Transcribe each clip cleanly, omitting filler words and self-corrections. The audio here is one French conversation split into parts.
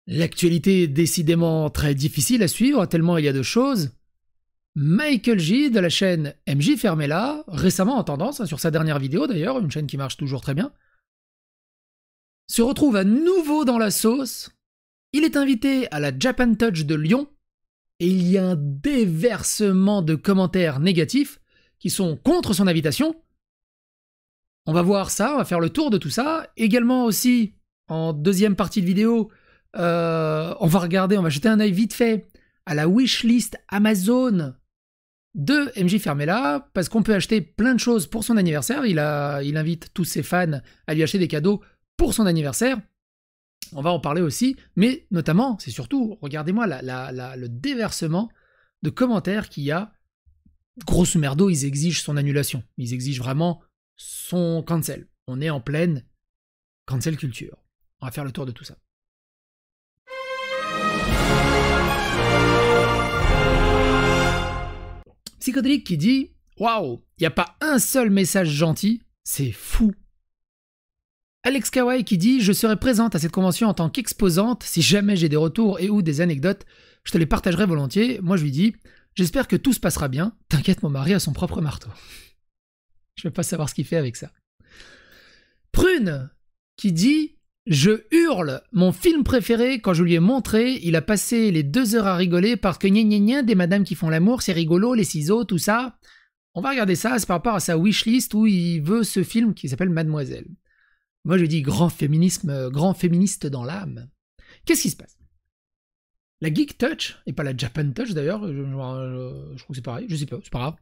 L'actualité est décidément très difficile à suivre, tellement il y a de choses. Michael J de la chaîne MJ Fermella, récemment en tendance, sur sa dernière vidéo d'ailleurs, une chaîne qui marche toujours très bien, se retrouve à nouveau dans la sauce. Il est invité à la Japan Touch de Lyon et il y a un déversement de commentaires négatifs qui sont contre son invitation. On va voir ça, on va faire le tour de tout ça. Également aussi, en deuxième partie de vidéo, on va jeter un œil vite fait à la wishlist Amazon de MJ Fermella, parce qu'on peut acheter plein de choses pour son anniversaire. Il invite tous ses fans à lui acheter des cadeaux pour son anniversaire. On va en parler aussi, mais notamment, c'est surtout, regardez-moi le déversement de commentaires qu'il y a. Grosso merdo, ils exigent son annulation. Ils exigent vraiment son cancel. On est en pleine cancel culture. On va faire le tour de tout ça. Psychodélique qui dit « Waouh, il n'y a pas un seul message gentil, c'est fou ». Alex Kawaii qui dit « Je serai présente à cette convention en tant qu'exposante. Si jamais j'ai des retours et ou des anecdotes, je te les partagerai volontiers. » Moi je lui dis « J'espère que tout se passera bien. T'inquiète, mon mari a son propre marteau. » Je ne veux pas savoir ce qu'il fait avec ça. Prune qui dit « Je hurle, mon film préféré, quand je lui ai montré, il a passé les 2 heures à rigoler parce que gna des madames qui font l'amour, c'est rigolo, les ciseaux, tout ça. » On va regarder ça, c'est par rapport à sa wishlist où il veut ce film qui s'appelle Mademoiselle. Moi je dis grand féministe dans l'âme. Qu'est-ce qui se passe? La Geek Touch, et pas la Japan Touch d'ailleurs, je trouve que c'est pareil, je sais pas, c'est pas grave.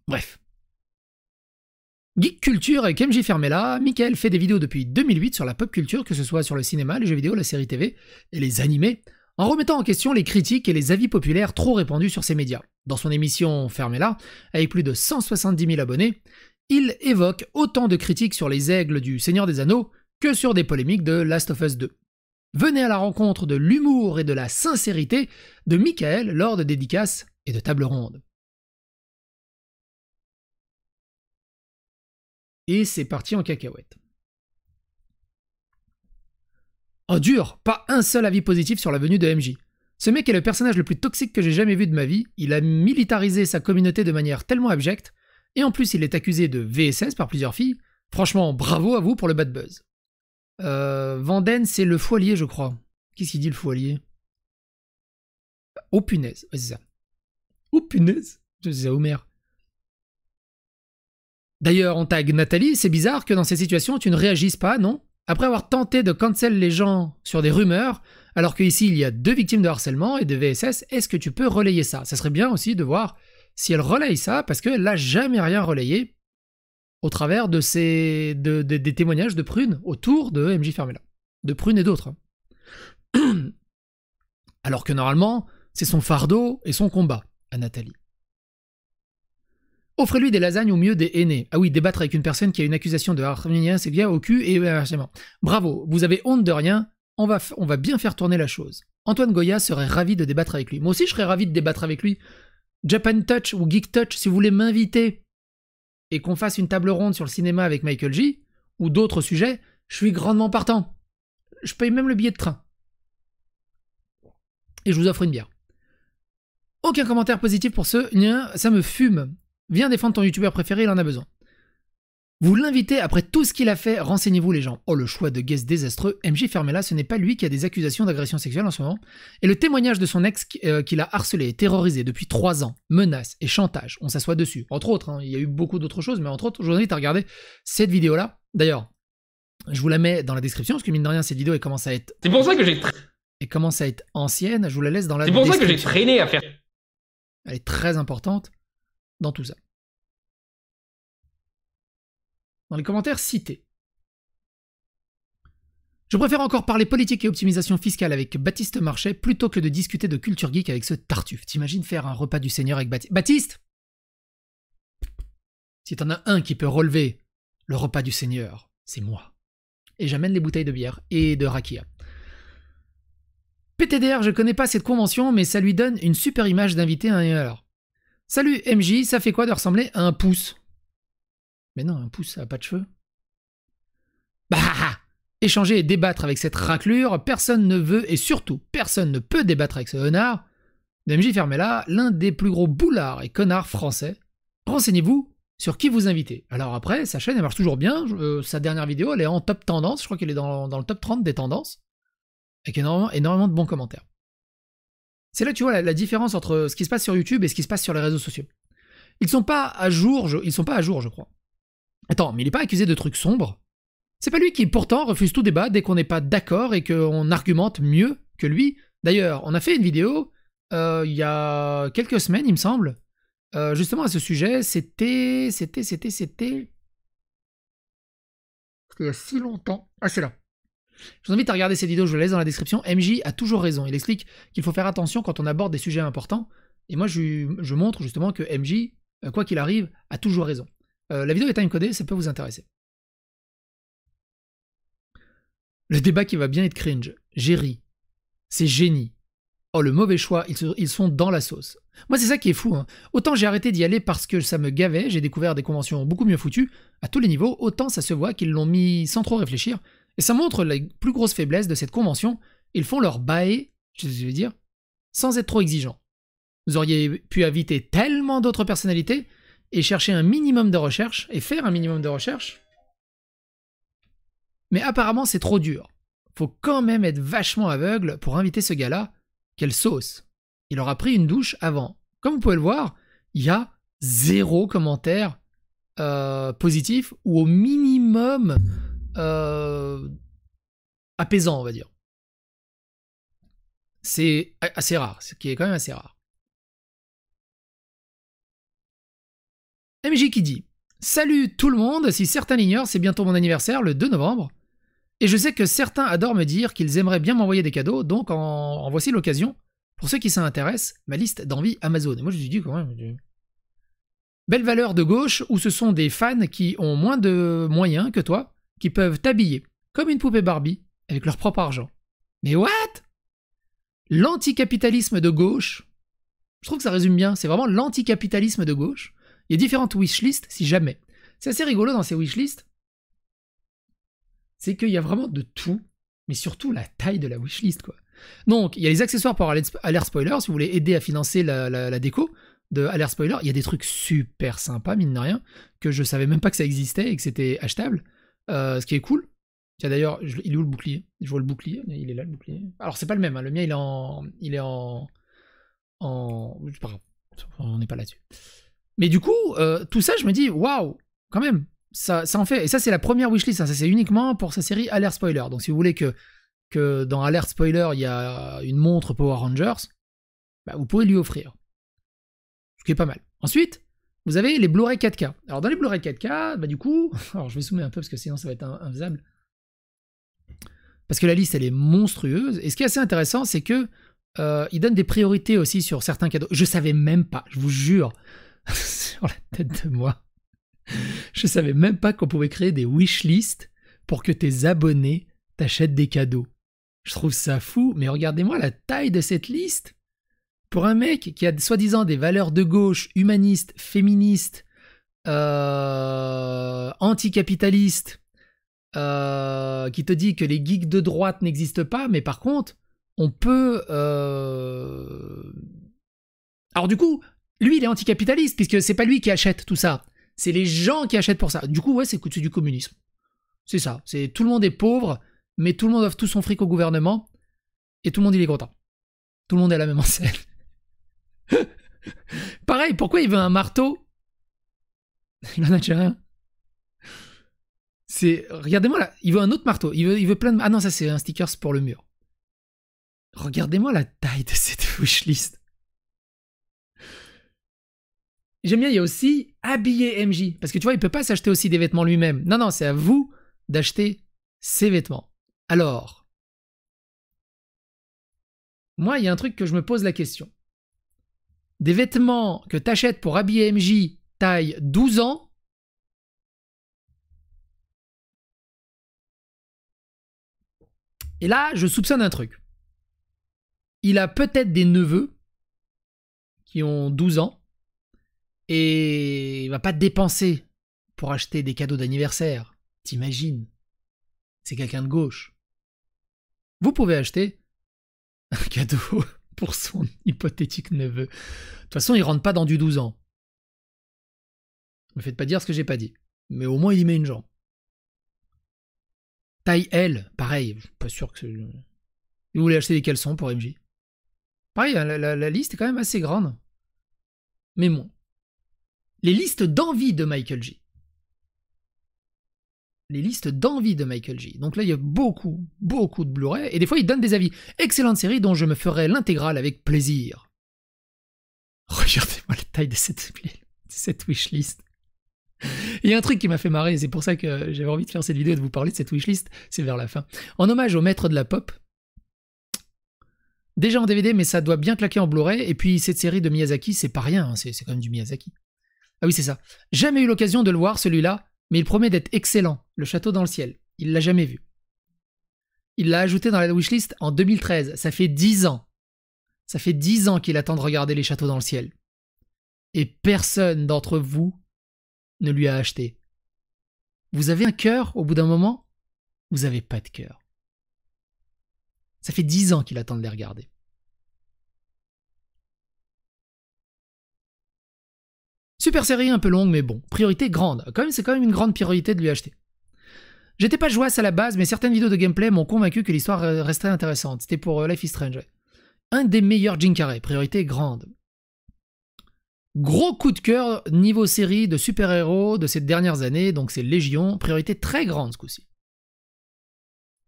Bref. Geek Culture avec MJ Fermella, Michael fait des vidéos depuis 2008 sur la pop culture, que ce soit sur le cinéma, les jeux vidéo, la série TV et les animés, en remettant en question les critiques et les avis populaires trop répandus sur ces médias. Dans son émission Fermella, avec plus de 170 000 abonnés, il évoque autant de critiques sur les aigles du Seigneur des Anneaux que sur des polémiques de Last of Us 2. Venez à la rencontre de l'humour et de la sincérité de Michael lors de dédicaces et de tables rondes. Et c'est parti en cacahuète. Oh dur, pas un seul avis positif sur la venue de MJ. Ce mec est le personnage le plus toxique que j'ai jamais vu de ma vie, il a militarisé sa communauté de manière tellement abjecte, et en plus il est accusé de VSS par plusieurs filles. Franchement, bravo à vous pour le bad buzz. Vanden, c'est le Foilier, je crois. Qu'est-ce qu'il dit le Foilier? Oh punaise, ouais, c'est ça. Oh punaise, c'est ça, Homer. D'ailleurs, on tag Nathalie, c'est bizarre que dans ces situations, tu ne réagisses pas, non? Après avoir tenté de cancel les gens sur des rumeurs, alors qu'ici il y a 2 victimes de harcèlement et de VSS, est-ce que tu peux relayer ça? Ça serait bien aussi de voir si elle relaye ça, parce qu'elle n'a jamais rien relayé au travers de des témoignages de Prune autour de MJ Fermella. De Prune et d'autres. Alors que normalement, c'est son fardeau et son combat, à Nathalie. Offrez-lui des lasagnes au mieux des aînés. Ah oui, débattre avec une personne qui a une accusation de harcèlement, c'est bien au cul et harcèlement. Bravo, vous avez honte de rien, on va bien faire tourner la chose. Antoine Goya serait ravi de débattre avec lui. Moi aussi, je serais ravi de débattre avec lui. Japan Touch ou Geek Touch, si vous voulez m'inviter et qu'on fasse une table ronde sur le cinéma avec Michael J, ou d'autres sujets, je suis grandement partant. Je paye même le billet de train. Et je vous offre une bière. Aucun commentaire positif pour ce, ça me fume. Viens défendre ton youtubeur préféré, il en a besoin. Vous l'invitez après tout ce qu'il a fait, renseignez-vous les gens. Oh, le choix de guest désastreux, MJ Fermella, ce n'est pas lui qui a des accusations d'agression sexuelle en ce moment. Et le témoignage de son ex qui l'a harcelé et terrorisé depuis 3 ans, menaces et chantage, on s'assoit dessus. Entre autres, hein, il y a eu beaucoup d'autres choses, mais entre autres, je vous invite à regarder cette vidéo-là. D'ailleurs, je vous la mets dans la description, parce que mine de rien, cette vidéo, elle commence à être... C'est pour ça que j'ai... Elle commence à être ancienne, je vous la laisse dans la description. C'est pour ça que j'ai traîné à faire... Elle est très importante dans tout ça. Dans les commentaires cités. Je préfère encore parler politique et optimisation fiscale avec Baptiste Marchais plutôt que de discuter de culture geek avec ce tartuffe. T'imagines faire un repas du Seigneur avec Baptiste? Baptiste! Si t'en as un qui peut relever le repas du Seigneur, c'est moi. Et j'amène les bouteilles de bière et de rakia. PTDR, je connais pas cette convention, mais ça lui donne une super image d'invité à un alors. Salut MJ, ça fait quoi de ressembler à un pouce? Mais non, un pouce, ça n'a pas de cheveux. Bah! échanger et débattre avec cette raclure. Personne ne veut et surtout personne ne peut débattre avec ce renard. De MJ Fermella, l'un des plus gros boulards et connards français. Renseignez-vous sur qui vous invitez. Alors après, sa chaîne elle marche toujours bien. Sa dernière vidéo, elle est en top tendance. Je crois qu'elle est dans le top 30 des tendances. Avec énormément de bons commentaires. C'est là que tu vois la différence entre ce qui se passe sur YouTube et ce qui se passe sur les réseaux sociaux. Ils sont pas à jour, je crois. Attends, mais il n'est pas accusé de trucs sombres. C'est pas lui qui, pourtant, refuse tout débat dès qu'on n'est pas d'accord et qu'on argumente mieux que lui. D'ailleurs, on a fait une vidéo il y a quelques semaines, il me semble, justement à ce sujet. C'était il y a si longtemps. Ah, c'est là. Je vous invite à regarder cette vidéo, je vous la laisse dans la description. MJ a toujours raison. Il explique qu'il faut faire attention quand on aborde des sujets importants. Et moi, je montre justement que MJ, quoi qu'il arrive, a toujours raison. La vidéo est timecodée, ça peut vous intéresser. Le débat qui va bien être cringe. J'ai ri. C'est génie. Oh, le mauvais choix, ils sont dans la sauce. Moi, c'est ça qui est fou. Hein. Autant j'ai arrêté d'y aller parce que ça me gavait, j'ai découvert des conventions beaucoup mieux foutues, à tous les niveaux, autant ça se voit qu'ils l'ont mis sans trop réfléchir. Et ça montre la plus grosse faiblesse de cette convention. Ils font leur bail, je veux dire, sans être trop exigeants. Vous auriez pu inviter tellement d'autres personnalités et chercher un minimum de recherche, et faire un minimum de recherche. Mais apparemment, c'est trop dur. Faut quand même être vachement aveugle pour inviter ce gars-là. Quelle sauce! Il aura pris une douche avant. Comme vous pouvez le voir, il y a 0 commentaire positif ou au minimum apaisant, on va dire. C'est assez rare, ce qui est quand même assez rare. MJ qui dit « Salut tout le monde, si certains l'ignorent, c'est bientôt mon anniversaire, le 2 novembre. Et je sais que certains adorent me dire qu'ils aimeraient bien m'envoyer des cadeaux, donc en voici l'occasion. Pour ceux qui s'intéressent, ma liste d'envie Amazon. » Et moi je me suis dit quand même... Belle valeur de gauche, où ce sont des fans qui ont moins de moyens que toi, qui peuvent t'habiller comme une poupée Barbie, avec leur propre argent. Mais what? L'anticapitalisme de gauche, je trouve que ça résume bien, c'est vraiment l'anticapitalisme de gauche. Il y a différentes wishlists, si jamais. C'est assez rigolo dans ces wishlists, c'est qu'il y a vraiment de tout, mais surtout la taille de la wishlist, quoi. Donc, il y a les accessoires pour Alert Spoiler, si vous voulez aider à financer la déco de Alert Spoiler. Il y a des trucs super sympas, mine de rien, que je savais même pas que ça existait et que c'était achetable, ce qui est cool. Tiens, d'ailleurs, il est où le bouclier? Je vois le bouclier, il est là le bouclier. Alors, c'est pas le même, hein. Le mien, il est en... C'est pas grave, on n'est pas là-dessus. Mais du coup, tout ça, je me dis, waouh, quand même, ça en fait. Et ça, c'est la première wishlist, hein. Ça, c'est uniquement pour sa série Alert Spoiler. Donc, si vous voulez que dans Alert Spoiler, il y a une montre Power Rangers, bah, vous pouvez lui offrir. Ce qui est pas mal. Ensuite, vous avez les Blu-ray 4K. Alors, dans les Blu-ray 4K, bah, du coup, alors je vais zoomer un peu parce que sinon, ça va être infaisable. Parce que la liste, elle est monstrueuse. Et ce qui est assez intéressant, c'est que il donne des priorités aussi sur certains cadeaux. Je savais même pas, je vous jure, sur la tête de moi, je savais même pas qu'on pouvait créer des wishlists pour que tes abonnés t'achètent des cadeaux. Je trouve ça fou, mais regardez-moi la taille de cette liste. Pour un mec qui a soi-disant des valeurs de gauche, humanistes, féministes, anticapitalistes, qui te dit que les geeks de droite n'existent pas, mais par contre, on peut... Alors du coup, lui, il est anticapitaliste, puisque c'est pas lui qui achète tout ça. C'est les gens qui achètent pour ça. Du coup, ouais, c'est du communisme. C'est ça. C'est tout le monde est pauvre, mais tout le monde offre tout son fric au gouvernement, et tout le monde, il est content. Tout le monde est à la même enseigne. Pareil, pourquoi il veut un marteau? Il en a déjà un. Regardez-moi là, il veut un autre marteau. Il veut plein de... Ah non, ça c'est un sticker pour le mur. Regardez-moi la taille de cette wishlist. J'aime bien, il y a aussi habiller MJ. Parce que tu vois, il peut pas s'acheter aussi des vêtements lui-même. Non, c'est à vous d'acheter ses vêtements. Alors, moi, il y a un truc que je me pose la question. Des vêtements que t'achètes pour habiller MJ taille 12 ans, et là, je soupçonne un truc. Il a peut-être des neveux qui ont 12 ans et il va pas dépenser pour acheter des cadeaux d'anniversaire. T'imagines? c'est quelqu'un de gauche. Vous pouvez acheter un cadeau pour son hypothétique neveu. De toute façon, il rentre pas dans du 12 ans. Ne me faites pas dire ce que j'ai pas dit. Mais au moins, il y met une jambe. Taille L, pareil, je suis pas sûr que... Vous voulez acheter des caleçons pour MJ? Pareil, la liste est quand même assez grande. Mais bon. Les listes d'envie de Michael J. Les listes d'envie de Michael J. Donc là, il y a beaucoup de Blu-ray. Et des fois, il donne des avis. Excellente série dont je me ferai l'intégrale avec plaisir. Regardez-moi la taille de cette wishlist. Il y a un truc qui m'a fait marrer, c'est pour ça que j'avais envie de faire cette vidéo et de vous parler de cette wishlist, c'est vers la fin. En hommage au maître de la pop, déjà en DVD, mais ça doit bien claquer en Blu-ray, et puis cette série de Miyazaki, c'est pas rien, hein, c'est quand même du Miyazaki. Ah oui, c'est ça. Jamais eu l'occasion de le voir, celui-là, mais il promet d'être excellent, Le Château dans le ciel. Il l'a jamais vu. Il l'a ajouté dans la wishlist en 2013, ça fait 10 ans. Ça fait 10 ans qu'il attend de regarder Les Châteaux dans le ciel. Et personne d'entre vous ne lui a acheté. Vous avez un cœur au bout d'un moment? Vous avez pas de cœur. Ça fait 10 ans qu'il attend de les regarder. Super série un peu longue, mais bon. Priorité grande. C'est quand même une grande priorité de lui acheter. J'étais pas jouasse à la base, mais certaines vidéos de gameplay m'ont convaincu que l'histoire resterait intéressante. C'était pour Life is Strange. Un des meilleurs Jim Carrey. Priorité grande. Gros coup de cœur niveau série de super-héros de ces dernières années, donc c'est Légion, priorité très grande ce coup-ci.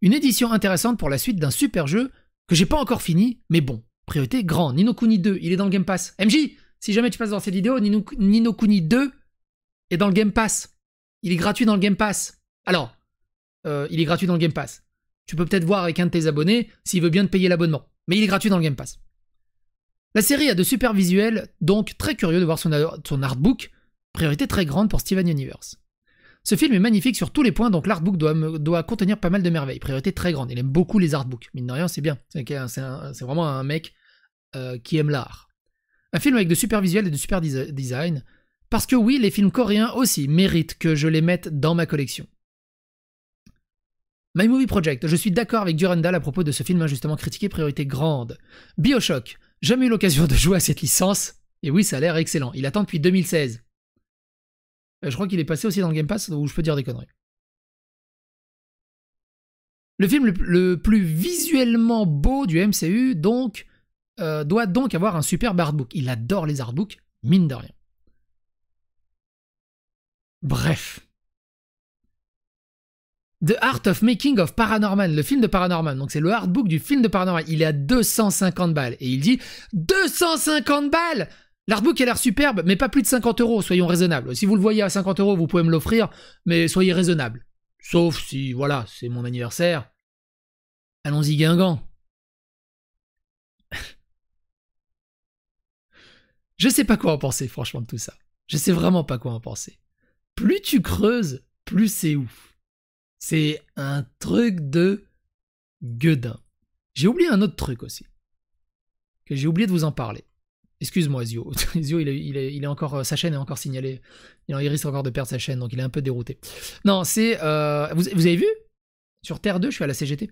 Une édition intéressante pour la suite d'un super jeu que j'ai pas encore fini, mais bon, priorité grande. Ni no Kuni 2, il est dans le Game Pass. MJ, si jamais tu passes dans cette vidéo, Ni no Kuni 2 est dans le Game Pass. Il est gratuit dans le Game Pass. Alors, il est gratuit dans le Game Pass. Tu peux peut-être voir avec un de tes abonnés s'il veut bien te payer l'abonnement. Mais il est gratuit dans le Game Pass. La série a de super visuels, donc très curieux de voir son artbook, priorité très grande pour Steven Universe. Ce film est magnifique sur tous les points, donc l'artbook doit contenir pas mal de merveilles, priorité très grande. Il aime beaucoup les artbooks, mine de rien, c'est bien. C'est vraiment un mec qui aime l'art. Un film avec de super visuels et de super design, parce que oui, les films coréens aussi méritent que je les mette dans ma collection. My Movie Project, je suis d'accord avec Durandal à propos de ce film injustement critiqué, priorité grande. BioShock, jamais eu l'occasion de jouer à cette licence, et oui, ça a l'air excellent. Il attend depuis 2016. Je crois qu'il est passé aussi dans le Game Pass, où je peux dire des conneries. Le film le plus visuellement beau du MCU, donc, doit donc avoir un superbe artbook. Il adore les artbooks, mine de rien. Bref. The Art of Making of Paranorman, le film de Paranorman. Donc c'est le artbook du film de Paranorman. Il est à 250 balles. Et il dit 250 balles! L'artbook a l'air superbe, mais pas plus de 50 €, soyons raisonnables. Si vous le voyez à 50 €, vous pouvez me l'offrir, mais soyez raisonnables. Sauf si, voilà, c'est mon anniversaire. Allons-y Guingamp. Je sais pas quoi en penser, franchement, de tout ça. Je sais vraiment pas quoi en penser. Plus tu creuses, plus c'est ouf. C'est un truc de gueudin. J'ai oublié un autre truc aussi. Que j'ai oublié de vous en parler. Excuse-moi, Zio. Zio, il est encore, sa chaîne est encore signalée. Il risque encore de perdre sa chaîne, donc il est un peu dérouté. Non, c'est... vous avez vu? Sur Terre 2, je suis à la CGT.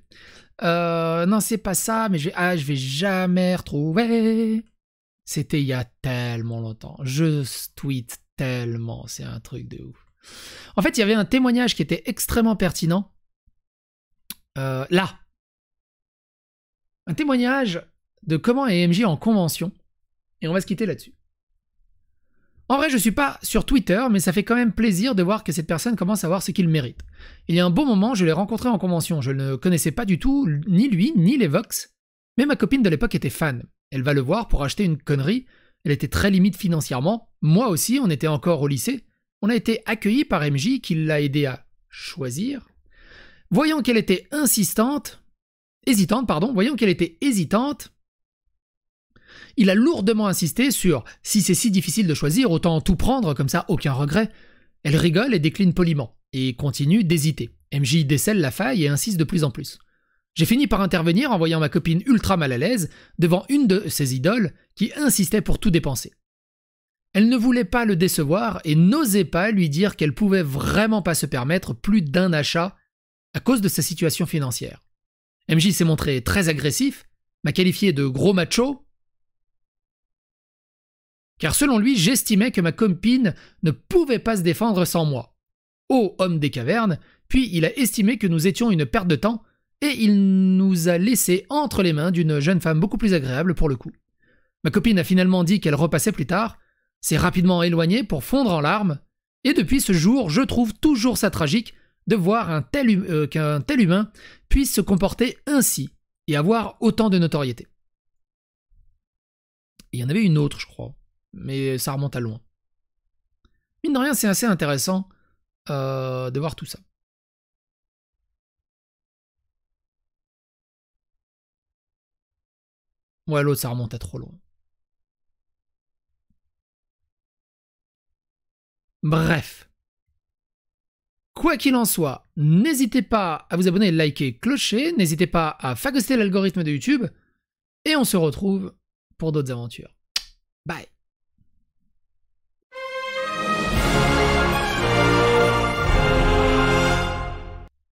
Non, c'est pas ça, mais je vais jamais retrouver. C'était il y a tellement longtemps. Je tweet tellement. C'est un truc de ouf. En fait, il y avait un témoignage qui était extrêmement pertinent. Là. Un témoignage de comment est MJ en convention. Et on va se quitter là-dessus. En vrai, je suis pas sur Twitter, mais ça fait quand même plaisir de voir que cette personne commence à voir ce qu'il mérite. Il y a un bon moment, je l'ai rencontré en convention. Je ne connaissais pas du tout ni lui, ni les Vox. Mais ma copine de l'époque était fan. Elle va le voir pour acheter une connerie. Elle était très limite financièrement. Moi aussi, on était encore au lycée. On a été accueillis par MJ qui l'a aidé à choisir. Voyant qu'elle était hésitante, il a lourdement insisté sur « si c'est si difficile de choisir, autant tout prendre, comme ça aucun regret ». Elle rigole et décline poliment, et continue d'hésiter. MJ décèle la faille et insiste de plus en plus. J'ai fini par intervenir en voyant ma copine ultra mal à l'aise devant une de ses idoles qui insistait pour tout dépenser. Elle ne voulait pas le décevoir et n'osait pas lui dire qu'elle pouvait vraiment pas se permettre plus d'un achat à cause de sa situation financière. MJ s'est montré très agressif, m'a qualifié de gros macho, car selon lui, j'estimais que ma copine ne pouvait pas se défendre sans moi. Ô homme des cavernes, puis il a estimé que nous étions une perte de temps, et il nous a laissé entre les mains d'une jeune femme beaucoup plus agréable pour le coup. Ma copine a finalement dit qu'elle repassait plus tard, s'est rapidement éloignée pour fondre en larmes, et depuis ce jour, je trouve toujours ça tragique de voir qu'un tel humain puisse se comporter ainsi et avoir autant de notoriété. Il y en avait une autre, je crois, mais ça remonte à loin. Mine de rien, c'est assez intéressant de voir tout ça. Ouais, l'autre, ça remonte à trop loin. Bref. Quoi qu'il en soit, n'hésitez pas à vous abonner, liker, clocher, n'hésitez pas à phagocyter l'algorithme de YouTube, et on se retrouve pour d'autres aventures. Bye.